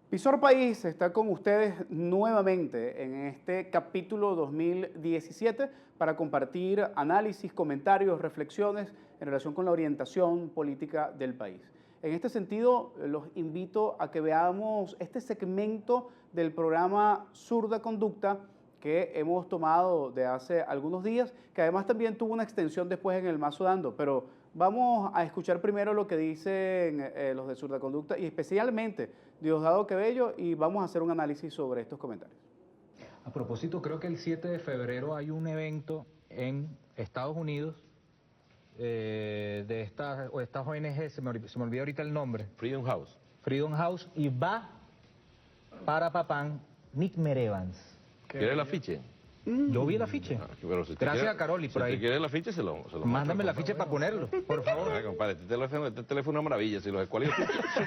Visor País está con ustedes nuevamente en este capítulo 2017 para compartir análisis, comentarios, reflexiones en relación con la orientación política del país. En este sentido, los invito a que veamos este segmento del programa Zurda Conducta que hemos tomado de hace algunos días, que además también tuvo una extensión después en el Mazo Dando, pero vamos a escuchar primero lo que dicen los de Zurda Conducta y especialmente Diosdado Cabello, y vamos a hacer un análisis sobre estos comentarios. A propósito, creo que el 7 de febrero hay un evento en Estados Unidos de estas ONG, se me olvidó ahorita el nombre. Freedom House. Freedom House, y va para Papán Nick Merevans. ¿Quieres el afiche? Yo vi el afiche. Gracias a Caroli por ahí. Si quieres el afiche, se lo Mándame el afiche para ponerlo, por favor. Compadre, este teléfono es una maravilla. Si los escuales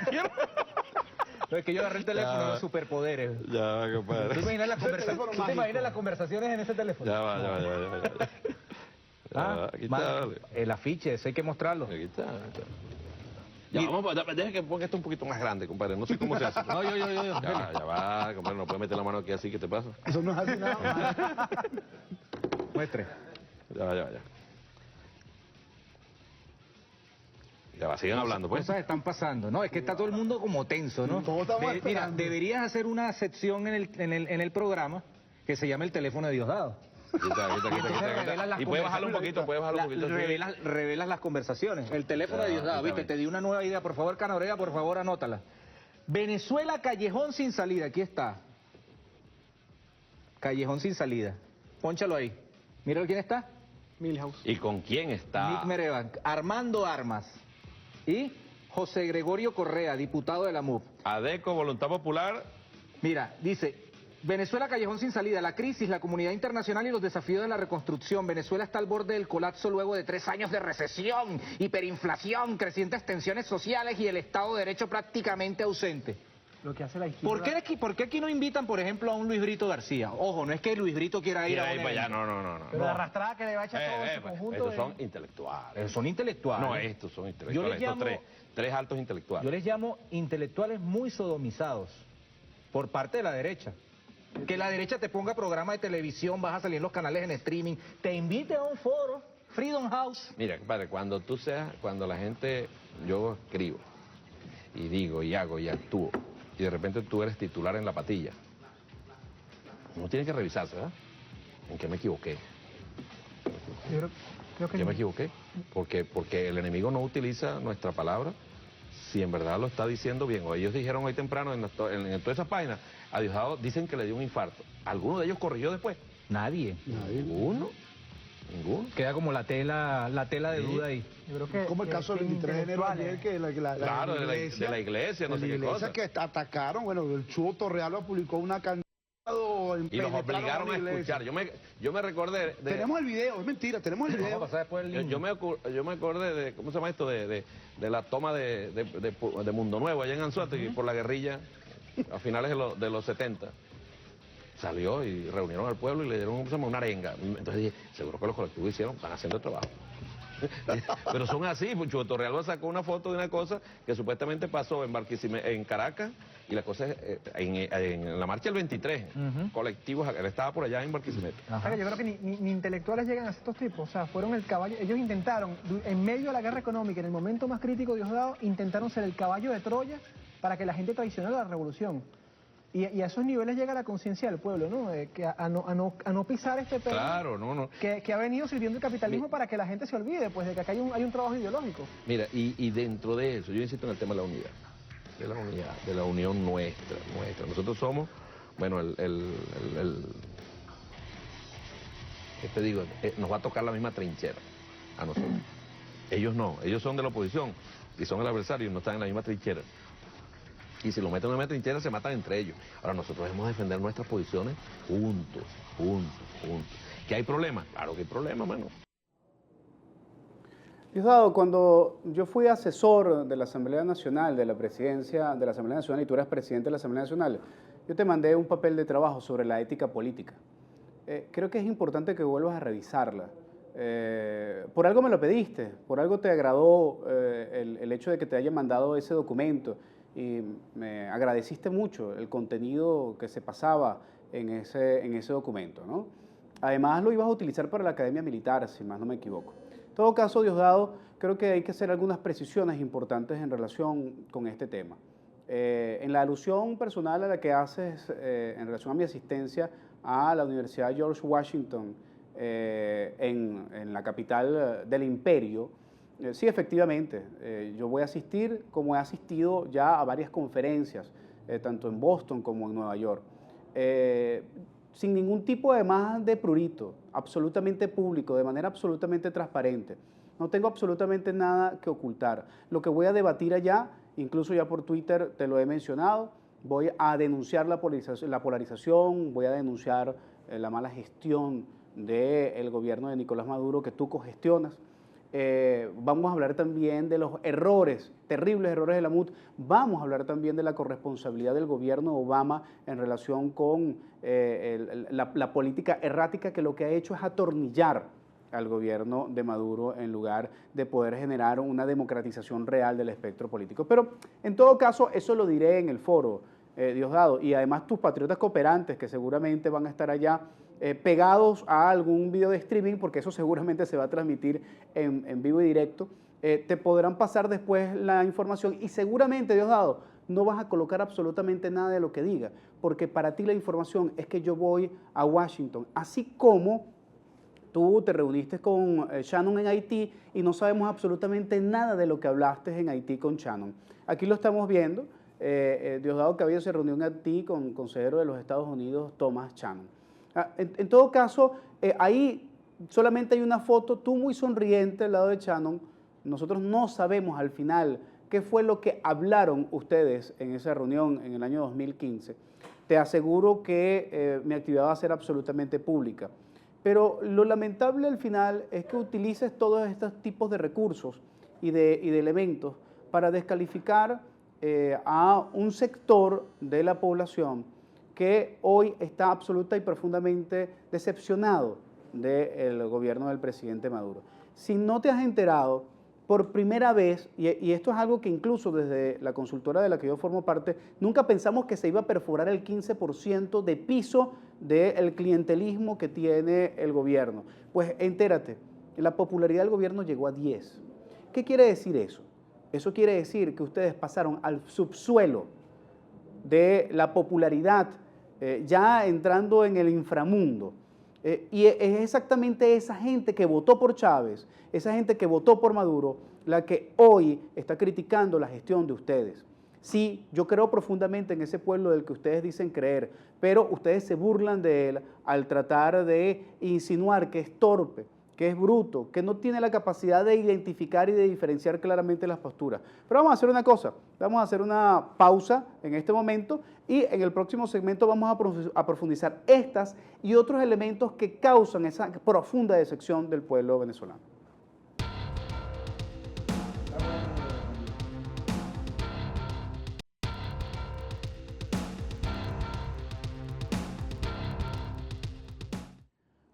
supieron. No, es que yo agarré el teléfono de superpoderes. Ya va, compadre. ¿Tú te imaginas las conversaciones en ese teléfono? Ya va. Aquí está, dale. El afiche, ese hay que mostrarlo. Aquí está. Ya, deja que ponga esto un poquito más grande, compadre. No sé cómo se hace. No, yo. Ya va, compadre. No puedes meter la mano aquí así. ¿Qué te pasa? Eso no es así nada más. Muestre. Ya va. Ya va, sigan hablando, pues. Cosas están pasando. No, es que está todo el mundo como tenso, ¿no? Todos estamos Mira, esperando. deberías hacer una sección en el programa que se llama el teléfono de Diosdado. Aquí está. Y puedes bajarlo un poquito, Revelas las conversaciones. El teléfono de Diosdado, viste, te di una nueva idea. Por favor, Canorea, por favor, anótala. Venezuela, callejón sin salida. Aquí está. Callejón sin salida. Pónchalo ahí. Mira quién está. Milhouse. ¿Y con quién está? Nick Merevan, Armando Armas y José Gregorio Correa, diputado de la MUF. ADECO, Voluntad Popular. Mira, dice, Venezuela callejón sin salida, la crisis, la comunidad internacional y los desafíos de la reconstrucción. Venezuela está al borde del colapso luego de 3 años de recesión, hiperinflación, crecientes tensiones sociales y el Estado de Derecho prácticamente ausente. Lo que hace la izquierda. ¿Por qué aquí no invitan, por ejemplo, a un Luis Brito García? Ojo, no es que Luis Brito quiera ir a un para allá, evento. no. Pero la arrastrada que le va a echar todo ese conjunto. Estos son intelectuales. Son intelectuales. No, estos son Yo intelectuales. les Estos llamo- tres altos intelectuales. Yo les llamo intelectuales muy sodomizados por parte de la derecha. Que la derecha te ponga programa de televisión, vas a salir en los canales en streaming, te invite a un foro, Freedom House. Mira, compadre, cuando la gente, yo escribo y digo y hago y actúo, y de repente tú eres titular en la patilla, uno tiene que revisarse, ¿verdad? ¿En qué me equivoqué? Creo que ¿Qué me equivoqué? Porque el enemigo no utiliza nuestra palabra si en verdad lo está diciendo bien. O ellos dijeron hoy temprano en todas esas páginas, a Diosdado dicen que le dio un infarto. ¿Alguno de ellos corrigió después? Nadie. Ninguno. Queda como la tela de duda ahí. Yo creo que Como el caso del 23 de enero ayer, que Claro, de la iglesia, no sé qué cosa. que atacaron, bueno, el Chubo Torreal lo publicó una cantidad Y los obligaron a escuchar. Yo me recordé de... Tenemos el video, es mentira, tenemos el Vamos a video. pasar después el link. Yo me acordé de, ¿cómo se llama esto? De la toma de Mundo Nuevo allá en Anzoátegui por la guerrilla a finales de los 70. Salió y reunieron al pueblo y le dieron una arenga. Entonces dije, seguro que los colectivos están haciendo el trabajo. Pero son así, Chubo Torreal sacó una foto de una cosa que supuestamente pasó en Caracas, y la cosa es en la marcha del 23, colectivos, él estaba por allá en Barquisimeto. Oiga, yo creo que ni intelectuales llegan a estos tipos, o sea, fueron el caballo, ellos intentaron, en medio de la guerra económica, en el momento más crítico de Diosdado, intentaron ser el caballo de Troya para que la gente traicionara la revolución. Y a esos niveles llega la conciencia del pueblo, ¿no? Que a no pisar este perro. Claro, no. Que ha venido sirviendo el capitalismo para que la gente se olvide, pues, de que acá hay un trabajo ideológico. Mira, y dentro de eso, yo insisto en el tema de la unidad, de la unión nuestra. Nosotros somos, bueno, ¿qué te digo? Nos va a tocar la misma trinchera a nosotros. Ellos no, ellos son de la oposición y son el adversario y no están en la misma trinchera. Y si lo meten en una trinchera, se matan entre ellos. Ahora, nosotros debemos defender nuestras posiciones juntos. ¿Que hay problemas? Claro que hay problemas, mano. Diosdado, cuando yo fui asesor de la Asamblea Nacional, de la presidencia de la Asamblea Nacional, y tú eras presidente de la Asamblea Nacional, yo te mandé un papel de trabajo sobre la ética política. Creo que es importante que vuelvas a revisarla. Por algo me lo pediste, por algo te agradó el hecho de que te haya mandado ese documento. y me agradeciste mucho el contenido que se pasaba en ese documento, ¿no? Además lo ibas a utilizar para la Academia Militar, si más no me equivoco. En todo caso, Diosdado, creo que hay que hacer algunas precisiones importantes en relación con este tema. En la alusión personal a la que haces en relación a mi asistencia a la Universidad George Washington en la capital del imperio, sí, efectivamente, yo voy a asistir como he asistido ya a varias conferencias, tanto en Boston como en Nueva York, sin ningún tipo de prurito, absolutamente público, de manera absolutamente transparente. No tengo absolutamente nada que ocultar. Lo que voy a debatir allá, incluso ya por Twitter te lo he mencionado, voy a denunciar la polarización, voy a denunciar la mala gestión del gobierno de Nicolás Maduro que tú cogestionas. Vamos a hablar también de los errores, terribles errores de la MUD. Vamos a hablar también de la corresponsabilidad del gobierno Obama en relación con la política errática que lo que ha hecho es atornillar al gobierno de Maduro en lugar de poder generar una democratización real del espectro político. Pero en todo caso, eso lo diré en el foro, Diosdado, y además tus patriotas cooperantes que seguramente van a estar allá pegados a algún video de streaming, porque eso seguramente se va a transmitir en vivo y directo, te podrán pasar después la información y seguramente, Diosdado, no vas a colocar absolutamente nada de lo que diga, porque para ti la información es que yo voy a Washington, así como tú te reuniste con Shannon en Haití y no sabemos absolutamente nada de lo que hablaste en Haití con Shannon. Aquí lo estamos viendo, Diosdado Cabello se reunió en Haití con el consejero de los Estados Unidos, Thomas Shannon. En todo caso, ahí solamente hay una foto, tú muy sonriente al lado de Shannon. Nosotros no sabemos al final qué fue lo que hablaron ustedes en esa reunión en el año 2015. Te aseguro que mi actividad va a ser absolutamente pública. Pero lo lamentable al final es que utilices todos estos tipos de recursos y de elementos para descalificar a un sector de la población que hoy está absoluta y profundamente decepcionado del gobierno del presidente Maduro. Si no te has enterado, por primera vez, y esto es algo que incluso desde la consultora de la que yo formo parte, nunca pensamos que se iba a perforar el 15% de piso del clientelismo que tiene el gobierno. Pues entérate, la popularidad del gobierno llegó a 10. ¿Qué quiere decir eso? Eso quiere decir que ustedes pasaron al subsuelo de la popularidad, ya entrando en el inframundo. Y es exactamente esa gente que votó por Chávez, esa gente que votó por Maduro, la que hoy está criticando la gestión de ustedes. Sí, yo creo profundamente en ese pueblo del que ustedes dicen creer, pero ustedes se burlan de él al tratar de insinuar que es torpe, que es bruto, que no tiene la capacidad de identificar y de diferenciar claramente las posturas. Pero vamos a hacer una cosa, vamos a hacer una pausa en este momento y en el próximo segmento vamos a profundizar estas y otros elementos que causan esa profunda decepción del pueblo venezolano.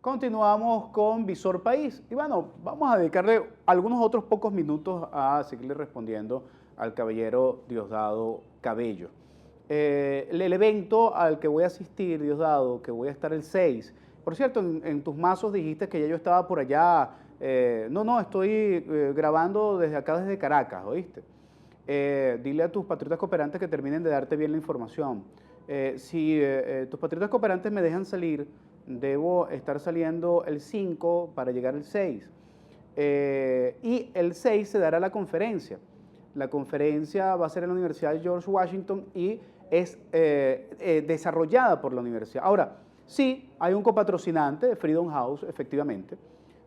Continuamos con Visor País y bueno, vamos a dedicarle algunos otros pocos minutos a seguirle respondiendo al caballero Diosdado Cabello. El evento al que voy a asistir, Diosdado, que voy a estar el 6, por cierto, en tus mazos dijiste que ya yo estaba por allá, no, estoy grabando desde acá, desde Caracas, ¿oíste? Dile a tus patriotas cooperantes que terminen de darte bien la información. Si tus patriotas cooperantes me dejan salir, debo estar saliendo el 5 para llegar el 6. Y el 6 se dará la conferencia. La conferencia va a ser en la Universidad George Washington y es desarrollada por la universidad. Ahora, sí, hay un copatrocinante, Freedom House, efectivamente.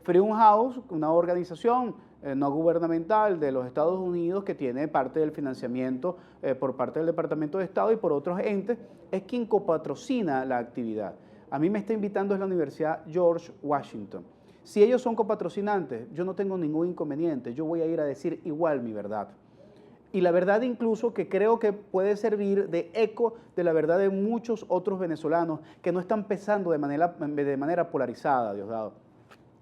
Freedom House, una organización no gubernamental de los Estados Unidos que tiene parte del financiamiento por parte del Departamento de Estado y por otros entes, es quien copatrocina la actividad. A mí me está invitando es la Universidad George Washington. Si ellos son copatrocinantes, yo no tengo ningún inconveniente, yo voy a ir a decir igual mi verdad. Y la verdad incluso que creo que puede servir de eco de la verdad de muchos otros venezolanos que no están pensando de manera polarizada, Diosdado,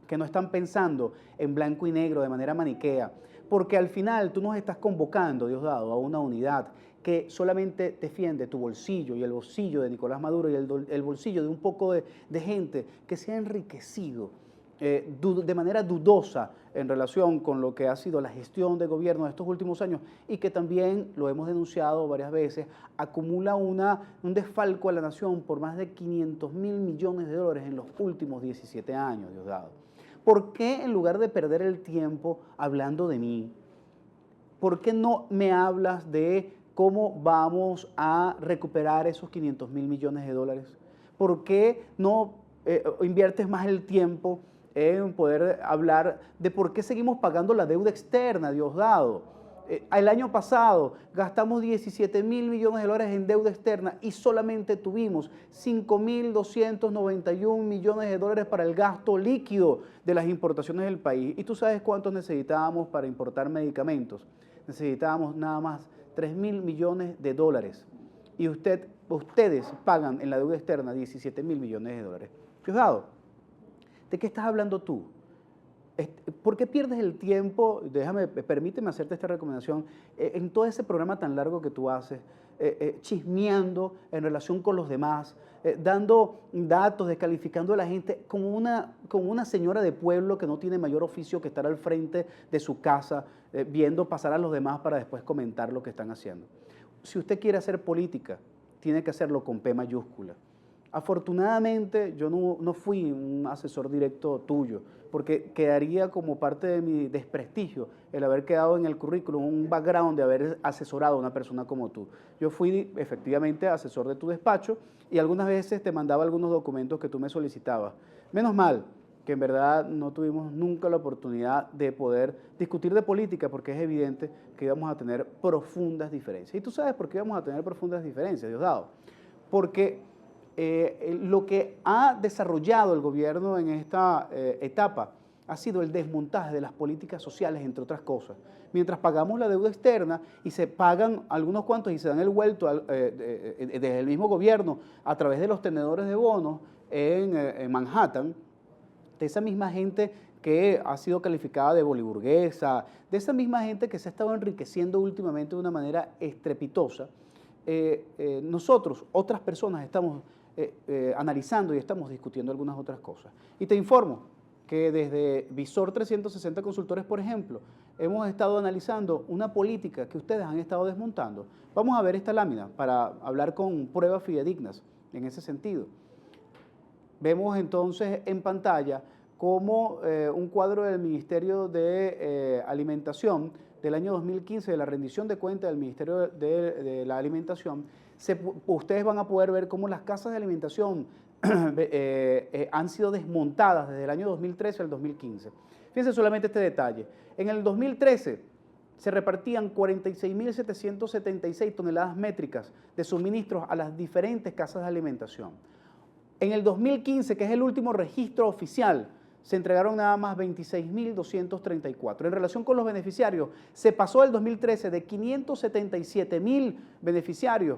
que no están pensando en blanco y negro de manera maniquea, porque al final tú nos estás convocando, Diosdado, a una unidad que solamente defiende tu bolsillo y el bolsillo de Nicolás Maduro y el bolsillo de un poco de gente que se ha enriquecido de manera dudosa en relación con lo que ha sido la gestión de gobierno de estos últimos años y que también, lo hemos denunciado varias veces, acumula un desfalco a la nación por más de 500.000 millones de dólares en los últimos 17 años, Diosdado. ¿Por qué en lugar de perder el tiempo hablando de mí, por qué no me hablas de cómo vamos a recuperar esos 500.000 millones de dólares? ¿Por qué no inviertes más el tiempo en poder hablar de por qué seguimos pagando la deuda externa, Diosdado? El año pasado gastamos 17.000 millones de dólares en deuda externa y solamente tuvimos 5.291 millones de dólares para el gasto líquido de las importaciones del país. ¿Y tú sabes cuántos necesitábamos para importar medicamentos? Necesitábamos nada más 3.000 millones de dólares. Y ustedes pagan en la deuda externa 17.000 millones de dólares. Diosdado, ¿de qué estás hablando tú? ¿Por qué pierdes el tiempo? Permíteme hacerte esta recomendación, en todo ese programa tan largo que tú haces, chismeando en relación con los demás, dando datos, descalificando a la gente como una señora de pueblo que no tiene mayor oficio que estar al frente de su casa, viendo pasar a los demás para después comentar lo que están haciendo? Si usted quiere hacer política, tiene que hacerlo con P mayúscula. Afortunadamente, yo no fui un asesor directo tuyo, porque quedaría como parte de mi desprestigio el haber quedado en el currículum un background de haber asesorado a una persona como tú. Yo fui efectivamente asesor de tu despacho y algunas veces te mandaba algunos documentos que tú me solicitabas. Menos mal que en verdad no tuvimos nunca la oportunidad de poder discutir de política, porque es evidente que íbamos a tener profundas diferencias. ¿Y tú sabes por qué íbamos a tener profundas diferencias, Diosdado? Porque lo que ha desarrollado el gobierno en esta etapa ha sido el desmontaje de las políticas sociales, entre otras cosas. Mientras pagamos la deuda externa y se pagan algunos cuantos y se dan el vuelto desde el mismo gobierno a través de los tenedores de bonos en Manhattan, de esa misma gente que ha sido calificada de boliburguesa, de esa misma gente que se ha estado enriqueciendo últimamente de una manera estrepitosa, nosotros, otras personas, estamos analizando y estamos discutiendo algunas otras cosas. Y te informo que desde Visor 360 Consultores, por ejemplo, hemos estado analizando una política que ustedes han estado desmontando. Vamos a ver esta lámina para hablar con pruebas fidedignas en ese sentido. Vemos entonces en pantalla como un cuadro del Ministerio de Alimentación del año 2015, de la rendición de cuentas del Ministerio de la Alimentación. Ustedes van a poder ver cómo las casas de alimentación han sido desmontadas desde el año 2013 al 2015. Fíjense solamente este detalle. En el 2013 se repartían 46.776 toneladas métricas de suministros a las diferentes casas de alimentación. En el 2015, que es el último registro oficial, se entregaron nada más 26.234. En relación con los beneficiarios, se pasó el 2013 de 577.000 beneficiarios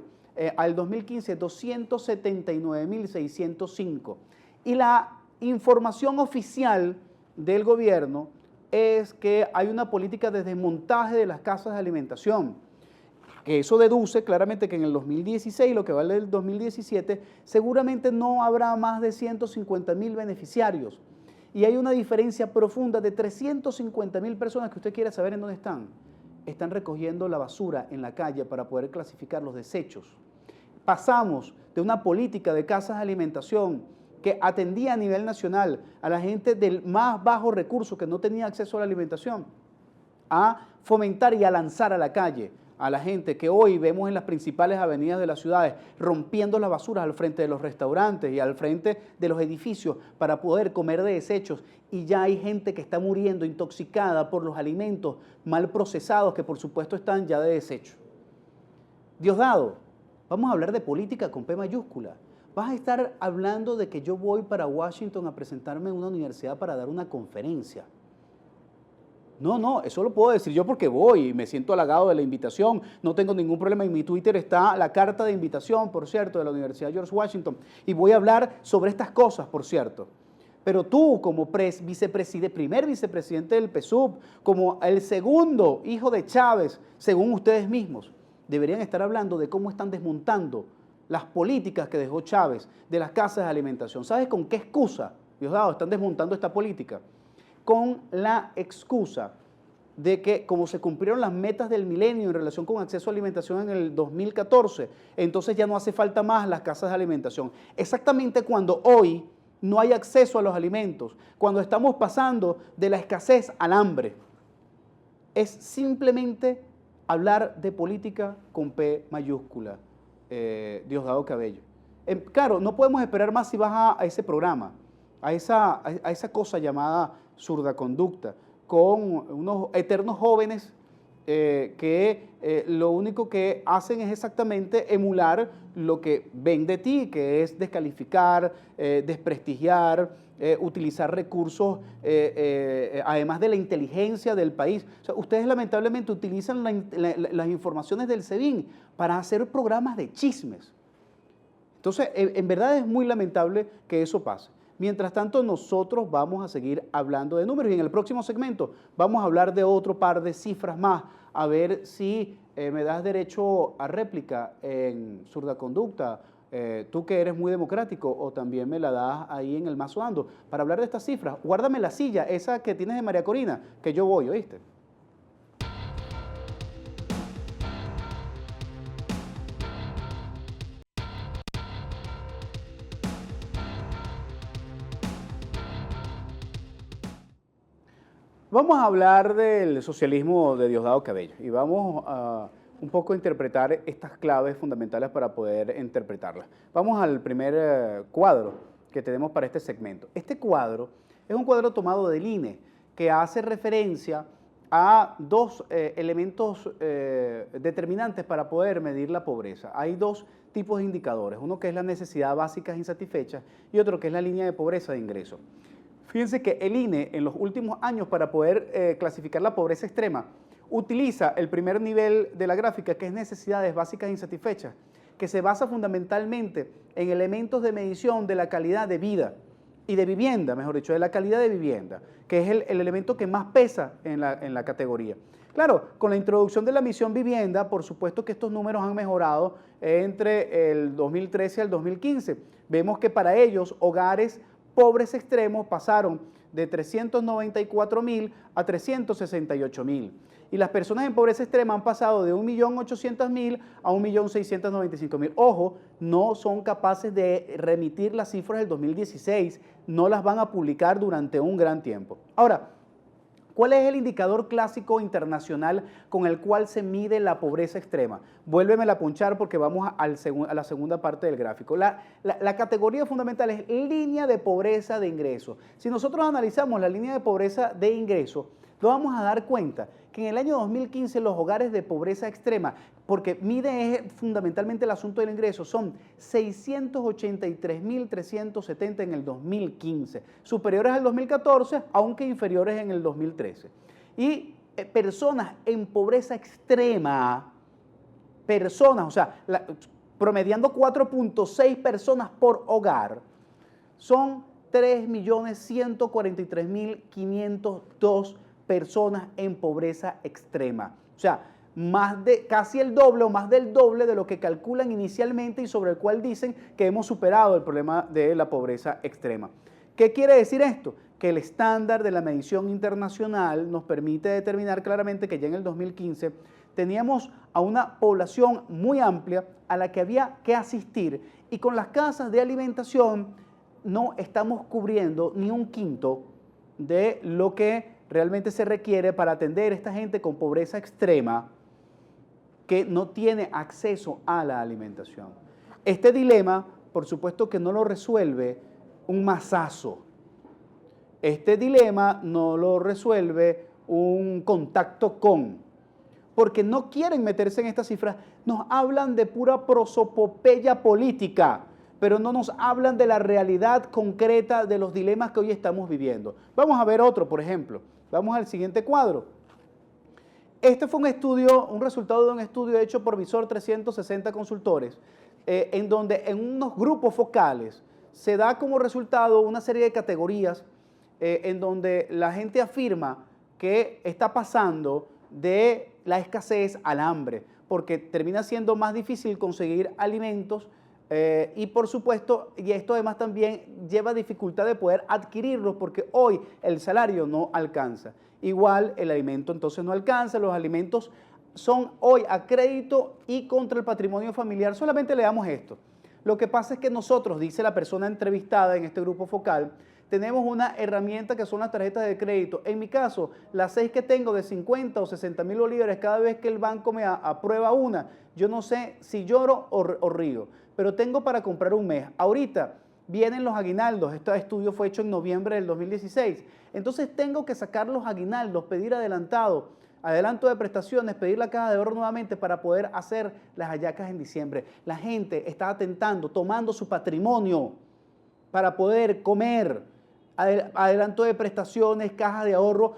al 2015, 279.605. Y la información oficial del gobierno es que hay una política de desmontaje de las casas de alimentación. Que eso deduce claramente que en el 2016, lo que vale el 2017, seguramente no habrá más de 150.000 beneficiarios. Y hay una diferencia profunda de 350.000 personas que usted quiere saber en dónde están. Están recogiendo la basura en la calle para poder clasificar los desechos. Pasamos de una política de casas de alimentación que atendía a nivel nacional a la gente del más bajo recurso que no tenía acceso a la alimentación, a fomentar y a lanzar a la calle a la gente que hoy vemos en las principales avenidas de las ciudades rompiendo las basuras al frente de los restaurantes y al frente de los edificios para poder comer de desechos, y ya hay gente que está muriendo intoxicada por los alimentos mal procesados que por supuesto están ya de desecho. Diosdado, vamos a hablar de política con P mayúscula. Vas a estar hablando de que yo voy para Washington a presentarme en una universidad para dar una conferencia. No, eso lo puedo decir yo porque voy y me siento halagado de la invitación, no tengo ningún problema. En mi Twitter está la carta de invitación, por cierto, de la Universidad George Washington, y voy a hablar sobre estas cosas, por cierto. Pero tú, como primer vicepresidente del PSUV, como el segundo hijo de Chávez, según ustedes mismos, deberían estar hablando de cómo están desmontando las políticas que dejó Chávez de las casas de alimentación. ¿Sabes con qué excusa, Diosdado, están desmontando esta política? Con la excusa de que como se cumplieron las metas del milenio en relación con acceso a alimentación en el 2014, entonces ya no hace falta más las casas de alimentación. Exactamente cuando hoy no hay acceso a los alimentos, cuando estamos pasando de la escasez al hambre. Es simplemente hablar de política con P mayúscula, Diosdado Cabello. Claro, no podemos esperar más si vas a ese programa, a esa cosa llamada zurda conducta, con unos eternos jóvenes que lo único que hacen es exactamente emular lo que ven de ti, que es descalificar, desprestigiar, utilizar recursos, además de la inteligencia del país. O sea, ustedes lamentablemente utilizan las informaciones del SEBIN para hacer programas de chismes. Entonces, en verdad es muy lamentable que eso pase. Mientras tanto, nosotros vamos a seguir hablando de números y en el próximo segmento vamos a hablar de otro par de cifras más, a ver si me das derecho a réplica en zurda conducta, tú que eres muy democrático, o también me la das ahí en el mazo dando, para hablar de estas cifras. Guárdame la silla, esa que tienes de María Corina, que yo voy, ¿oíste? Vamos a hablar del socialismo de Diosdado Cabello y vamos a un poco interpretar estas claves fundamentales para poder interpretarlas. Vamos al primer cuadro que tenemos para este segmento. Este cuadro es un cuadro tomado del INE que hace referencia a dos elementos determinantes para poder medir la pobreza. Hay dos tipos de indicadores, uno que es la necesidad básica insatisfecha y otro que es la línea de pobreza de ingreso. Fíjense que el INE en los últimos años para poder clasificar la pobreza extrema utiliza el primer nivel de la gráfica, que es necesidades básicas insatisfechas, que se basa fundamentalmente en elementos de medición de la calidad de vida y de vivienda, mejor dicho, de la calidad de vivienda, que es el elemento que más pesa en la categoría. Claro, con la introducción de la misión vivienda, por supuesto que estos números han mejorado entre el 2013 al 2015. Vemos que para ellos, hogares pobres extremos pasaron de 394.000 a 368.000. Y las personas en pobreza extrema han pasado de 1.800.000 a 1.695.000. Ojo, no son capaces de remitir las cifras del 2016, no las van a publicar durante un gran tiempo. Ahora, ¿cuál es el indicador clásico internacional con el cual se mide la pobreza extrema? Vuélvemela a punchar porque vamos a la segunda parte del gráfico. La categoría fundamental es línea de pobreza de ingreso. Si nosotros analizamos la línea de pobreza de ingreso, nos vamos a dar cuenta que en el año 2015 los hogares de pobreza extrema, porque mide fundamentalmente el asunto del ingreso, son 683.370 en el 2015, superiores al 2014, aunque inferiores en el 2013. Y personas en pobreza extrema, o sea, promediando 4.6 personas por hogar, son 3.143.502 personas en pobreza extrema. O sea, casi el doble o más del doble de lo que calculan inicialmente y sobre el cual dicen que hemos superado el problema de la pobreza extrema. ¿Qué quiere decir esto? Que el estándar de la medición internacional nos permite determinar claramente que ya en el 2015 teníamos a una población muy amplia a la que había que asistir y con las casas de alimentación no estamos cubriendo ni un quinto de lo que realmente se requiere para atender a esta gente con pobreza extrema que no tiene acceso a la alimentación. Este dilema, por supuesto que no lo resuelve un masazo. Este dilema no lo resuelve un contacto con, porque no quieren meterse en estas cifras, nos hablan de pura prosopopeya política, pero no nos hablan de la realidad concreta de los dilemas que hoy estamos viviendo. Vamos a ver otro, por ejemplo. Vamos al siguiente cuadro. Este fue un resultado de un estudio hecho por Visor 360 Consultores, en donde en unos grupos focales se da como resultado una serie de categorías en donde la gente afirma que está pasando de la escasez al hambre. porque termina siendo más difícil conseguir alimentos y por supuesto, y esto además también lleva dificultad de poder adquirirlos porque hoy el salario no alcanza. Igual el alimento entonces no alcanza, los alimentos son hoy a crédito y contra el patrimonio familiar. Solamente leamos esto. Lo que pasa es que nosotros, dice la persona entrevistada en este grupo focal, tenemos una herramienta que son las tarjetas de crédito. En mi caso, las 6 que tengo de 50 o 60 mil bolívares, cada vez que el banco me aprueba una, yo no sé si lloro o río, pero tengo para comprar un mes. Ahorita vienen los aguinaldos, este estudio fue hecho en noviembre del 2016, entonces tengo que sacar los aguinaldos, pedir adelanto de prestaciones, pedir la caja de ahorro nuevamente para poder hacer las hallacas en diciembre. La gente está atentando, tomando su patrimonio para poder comer, adelanto de prestaciones, caja de ahorro.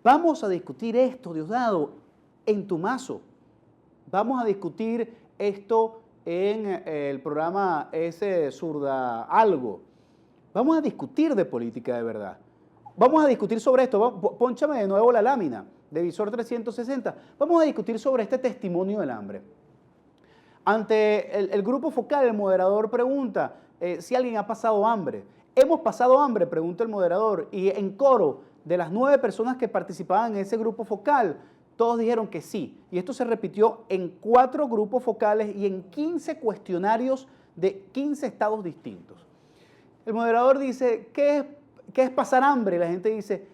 Vamos a discutir esto, Diosdado, en tu mazo. Vamos a discutir esto en el programa ese Zurda Algo. Vamos a discutir de política de verdad. Vamos a discutir sobre esto. Pónchame de nuevo la lámina de Visor 360. Vamos a discutir sobre este testimonio del hambre. Ante el grupo focal, el moderador pregunta si alguien ha pasado hambre. ¿Hemos pasado hambre?, pregunta el moderador. Y en coro, de las 9 personas que participaban en ese grupo focal, todos dijeron que sí. Y esto se repitió en 4 grupos focales y en 15 cuestionarios de 15 estados distintos. El moderador dice, ¿qué es pasar hambre? Y la gente dice,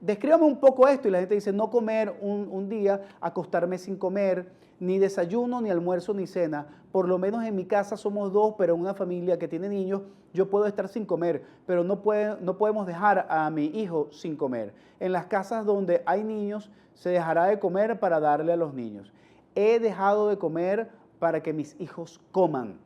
descríbame un poco esto. Y la gente dice, no comer un día, acostarme sin comer, ni desayuno, ni almuerzo, ni cena. Por lo menos en mi casa somos 2, pero en una familia que tiene niños, yo puedo estar sin comer, pero no podemos dejar a mi hijo sin comer. En las casas donde hay niños, se dejará de comer para darle a los niños. He dejado de comer para que mis hijos coman.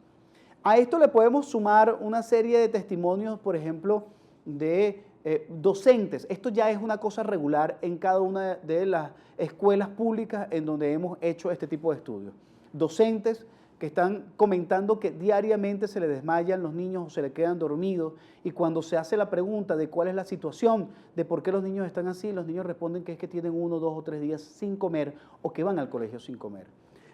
A esto le podemos sumar una serie de testimonios, por ejemplo, de docentes. Esto ya es una cosa regular en cada una de las escuelas públicas en donde hemos hecho este tipo de estudios. Docentes que están comentando que diariamente se les desmayan los niños o se les quedan dormidos, y cuando se hace la pregunta de cuál es la situación, de por qué los niños están así, los niños responden que es que tienen 1, 2 o 3 días sin comer o que van al colegio sin comer.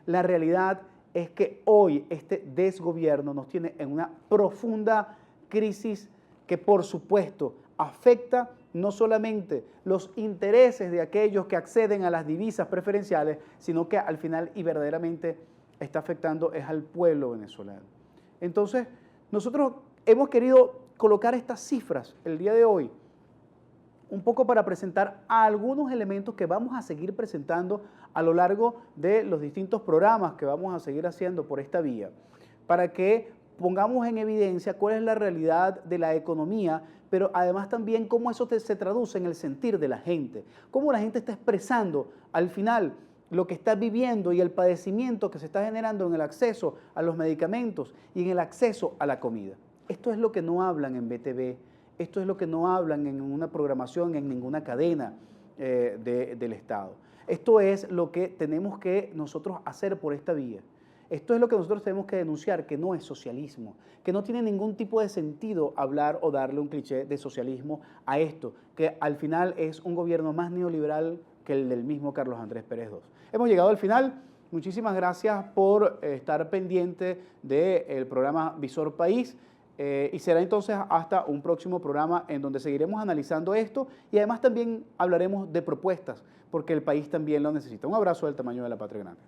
La realidad es que hoy este desgobierno nos tiene en una profunda crisis que, por supuesto, afecta no solamente los intereses de aquellos que acceden a las divisas preferenciales, sino que al final y verdaderamente está afectando es al pueblo venezolano. Entonces, nosotros hemos querido colocar estas cifras el día de hoy, un poco para presentar algunos elementos que vamos a seguir presentando a lo largo de los distintos programas que vamos a seguir haciendo por esta vía, para que pongamos en evidencia cuál es la realidad de la economía, pero además también cómo eso se traduce en el sentir de la gente, cómo la gente está expresando al final lo que está viviendo y el padecimiento que se está generando en el acceso a los medicamentos y en el acceso a la comida. Esto es lo que no hablan en BTV, esto es lo que no hablan en una programación, en ninguna cadena del Estado. Esto es lo que tenemos que nosotros hacer por esta vía. Esto es lo que nosotros tenemos que denunciar, que no es socialismo, que no tiene ningún tipo de sentido hablar o darle un cliché de socialismo a esto, que al final es un gobierno más neoliberal que el del mismo Carlos Andrés Pérez II. Hemos llegado al final. Muchísimas gracias por estar pendiente del programa Visor País. Y será entonces hasta un próximo programa en donde seguiremos analizando esto y además también hablaremos de propuestas, porque el país también lo necesita. Un abrazo del tamaño de la patria grande.